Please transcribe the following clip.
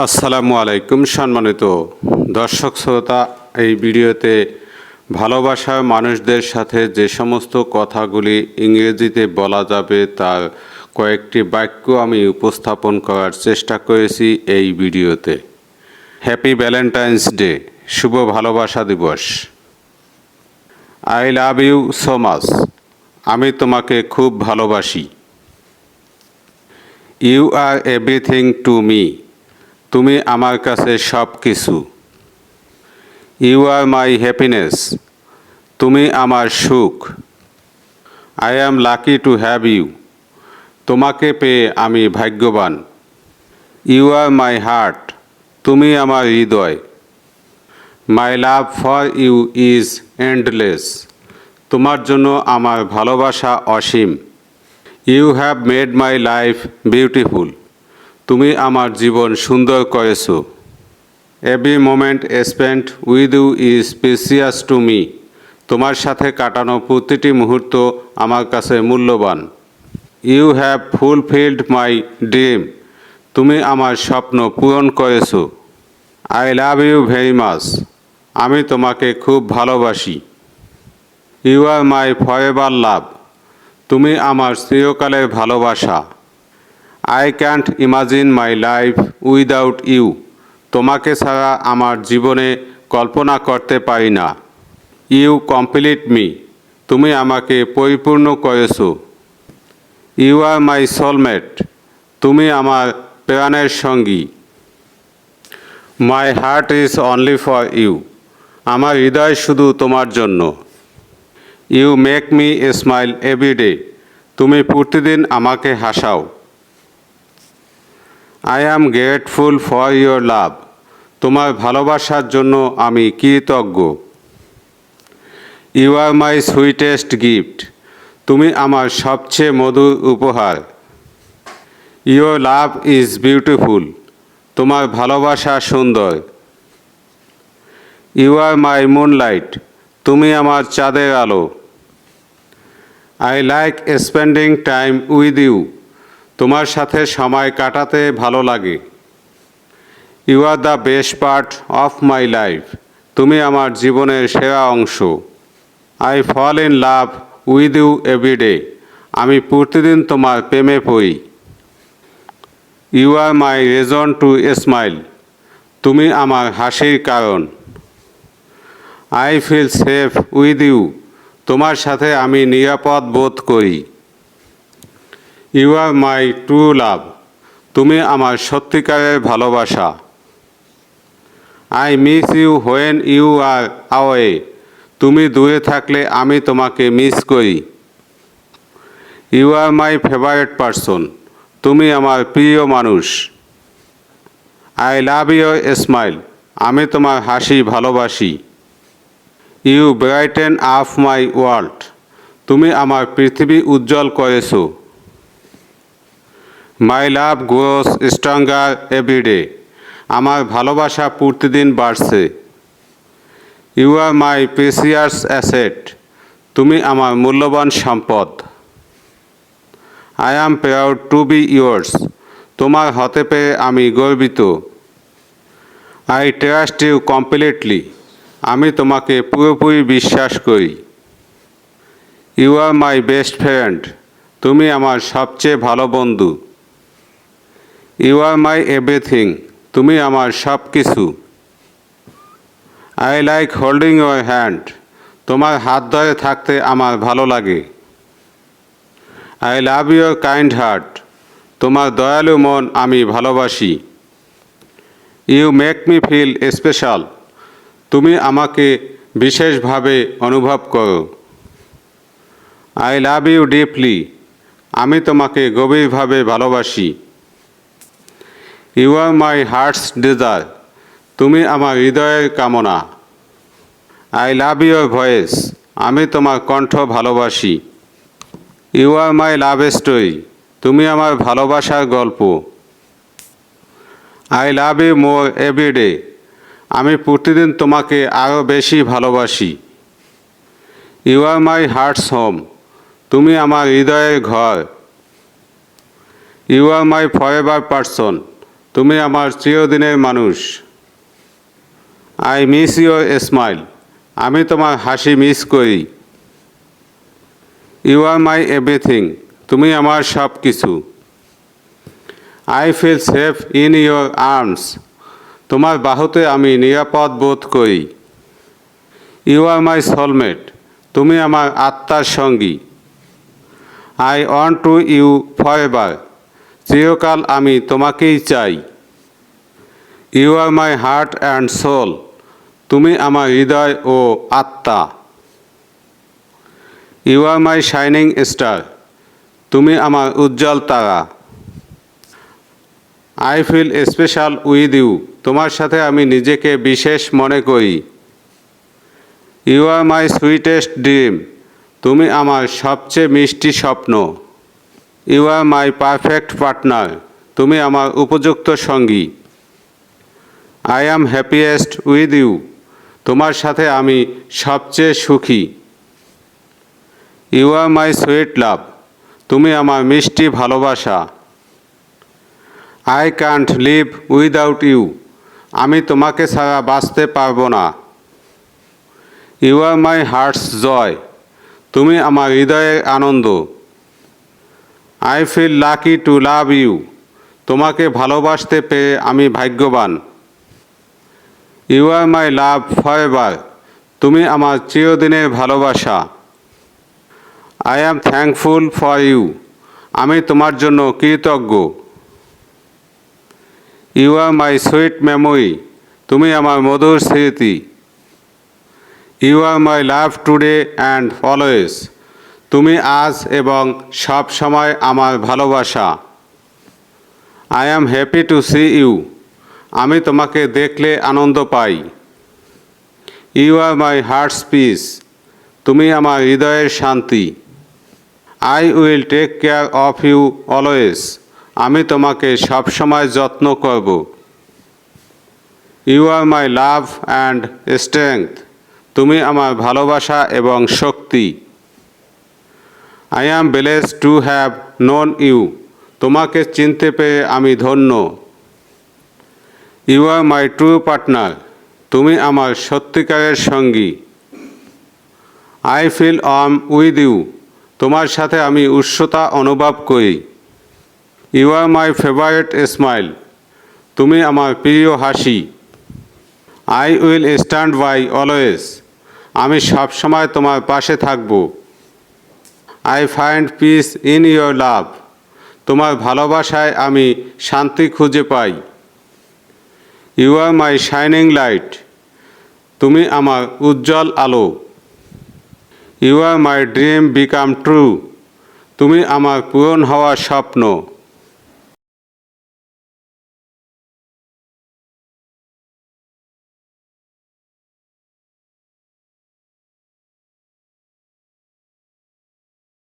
আসসালামু আলাইকুম সম্মানিত দর্শক শ্রোতা। এই ভিডিওতে ভালোবাসার মানুষদের সাথে যে সমস্ত কথাগুলি ইংরেজিতে বলা যাবে তার কয়েকটি বাক্য আমি উপস্থাপন করার চেষ্টা করেছি এই ভিডিওতে। হ্যাপি ভ্যালেন্টাইন্স ডে, শুভ ভালোবাসা দিবস। I love you so much, আমি তোমাকে খুব ভালোবাসি। You are everything to me, তুমি আমার কাছে সব কিছু। ইউ আর মাই হ্যাপিনেস, তুমি আমার সুখ। I am lucky to have you, তোমাকে পেয়ে আমি ভাগ্যবান। ইউ আর মাই হার্ট, তুমি আমার হৃদয়। My love for you is endless, তোমার জন্য আমার ভালোবাসা অসীম। You have made my life beautiful, তুমি আমার জীবন সুন্দর করেছো। Every moment spent with you is precious to me, তোমার সাথে কাটানো প্রতিটি মুহূর্ত আমার কাছে মূল্যবান। You have fulfilled my dream, তুমি আমার স্বপ্ন পূরণ করেছো। I love you very much, আমি তোমাকে খুব ভালোবাসি। ইউ আর মাই ফরএভার লাভ, তুমি আমার চিরকালের ভালোবাসা। I can't imagine my life without you, তোমাকে ছাড়া আমার জীবনে কল্পনা করতে পারি না। ইউ কমপ্লিট মি, তুমি আমাকে পরিপূর্ণ করেছো। ইউ আর মাই সোলমেট, তুমি আমার প্রাণের সঙ্গী। My heart is only for you, আমার হৃদয় শুধু তোমার জন্য। You make me smile every day, তুমি প্রতিদিন আমাকে হাসাও। I am grateful for your love, তোমার ভালোবাসার জন্য আমি কৃতজ্ঞ। You are my sweetest gift, তুমি আমার সবচেয়ে মধুর উপহার। ইয়োর লাভ ইজ বিউটিফুল, তোমার ভালোবাসা সুন্দর। ইউ আর মাই মুনলাইট, তুমি আমার চাঁদের আলো। I like spending time with you, তোমার সাথে সময় কাটাতে ভালো লাগে। You are the best part of my life, তুমি আমার জীবনের সেরা অংশ। I fall in love with you everyday, আমি প্রতিদিন তোমার প্রেমে পড়ি। You are my reason to smile, তুমি আমার হাসির কারণ। I feel safe with you, তোমার সাথে আমি নিরাপদ বোধ করি। You are my true love, তুমি আমার সত্যিকারের ভালোবাসা। I miss you when you are away, তুমি দূরে থাকলে আমি তোমাকে মিস করি। You are my favourite person, তুমি আমার প্রিয় মানুষ। আই লাভ ইউর স্মাইল, আমি তোমার হাসি ভালোবাসি। You brighten up my world, তুমি আমার পৃথিবী উজ্জ্বল করেছো। My love grows stronger everyday, আমার ভালোবাসা প্রতিদিন বাড়ছে। You are my precious asset, তুমি আমার মূল্যবান সম্পদ। I am proud to be yours, তোমার হতে পেরে আমি গর্বিত। আই ট্রাস্ট ইউ কমপ্লিটলি, আমি তোমাকে পুরোপুরি বিশ্বাস করি। You are my best friend, তুমি আমার সবচেয়ে ভালো বন্ধু। ইউ আর মাই এভরিথিং, তুমি আমার সব কিছু। I like holding your hand, তোমার হাত ধরে থাকতে আমার ভালো লাগে। I love your kind heart, তোমার দয়ালু মন আমি ভালোবাসি। You make me feel special, তুমি আমাকে বিশেষভাবে অনুভব করো। আই লাভ ইউ ডিপলি, আমি তোমাকে গভীরভাবে ভালোবাসি। You are my heart's desire, তুমি আমার হৃদয়ের কামনা। আই লাভ ইউর ভয়েস, আমি তোমার কণ্ঠ ভালোবাসি। You are my love story, তুমি আমার ভালোবাসার গল্প। I love you more everyday, আমি প্রতিদিন তোমাকে আরও বেশি ভালোবাসি। You are my heart's home, তুমি আমার হৃদয়ের ঘর। You are my forever person, তুমি আমার চিরদিনের মানুষ। আই মিস ইউর স্মাইল, আমি তোমার হাসি মিস করি। ইউ আর মাই এভরিথিং, তুমি আমার সব কিছু। I feel safe in your arms, তোমার বাহুতে আমি নিরাপদ বোধ করি। ইউ আর মাই সোলমেট, তুমি আমার আত্মার সঙ্গী। I want to you forever, চিরকাল আমি তোমাকেই চাই। You are my heart and soul, তুমি আমার হৃদয় ও আত্মা। You are my shining star, তুমি আমার উজ্জ্বল তারা। I feel special with you, তোমার সাথে আমি নিজেকে বিশেষ মনে করি। You are my sweetest dream, তুমি আমার সবচেয়ে মিষ্টি স্বপ্ন। You are my perfect partner, তুমি আমার উপযুক্ত সঙ্গী। I am happiest with you, তোমার সাথে আমি সবচেয়ে সুখী। ইউ আর মাই সুইট লাভ, তুমি আমার মিষ্টি ভালোবাসা। I can't live without you, আমি তোমাকে ছাড়া বাঁচতে পারবো না। ইউ আর মাই হার্টস জয়, তুমি আমার হৃদয়ের আনন্দ। I feel lucky to love you, তোমাকে ভালোবাসতে পেরে আমি ভাগ্যবান। You are my love forever, তুমি আমার চিরদিনের ভালোবাসা। I am thankful for you, আমি তোমার জন্য কৃতজ্ঞ। You are my sweet memory, তুমি আমার মধুর স্মৃতি। You are my love today and always, তুমি আজ এবং সব সময় আমার ভালোবাসা। I am happy to see you, আমি তোমাকে দেখলে আনন্দ পাই। You are my heart's peace, তুমি আমার হৃদয়ের শান্তি। I will take care of you always, আমি তোমাকে সবসময় যত্ন করব। You are my love and strength, তুমি আমার ভালোবাসা এবং শক্তি। I am blessed to have known you, তোমাকে চিনতে পেরে আমি ধন্য। You are my true partner, তুমি আমার সত্যিকারের সঙ্গী। I feel warm with you, তোমার সাথে আমি উষ্ণতা অনুভব করি। You are my favourite smile, তুমি আমার প্রিয় হাসি। I will stand by always, আমি সবসময় তোমার পাশে থাকব। I find peace in your love, তোমার ভালোবাসায় আমি শান্তি খুঁজে পাই। You are my shining light, তুমি আমার উজ্জ্বল আলো। You are my dream become true, তুমি আমার পূরণ হওয়ার স্বপ্ন।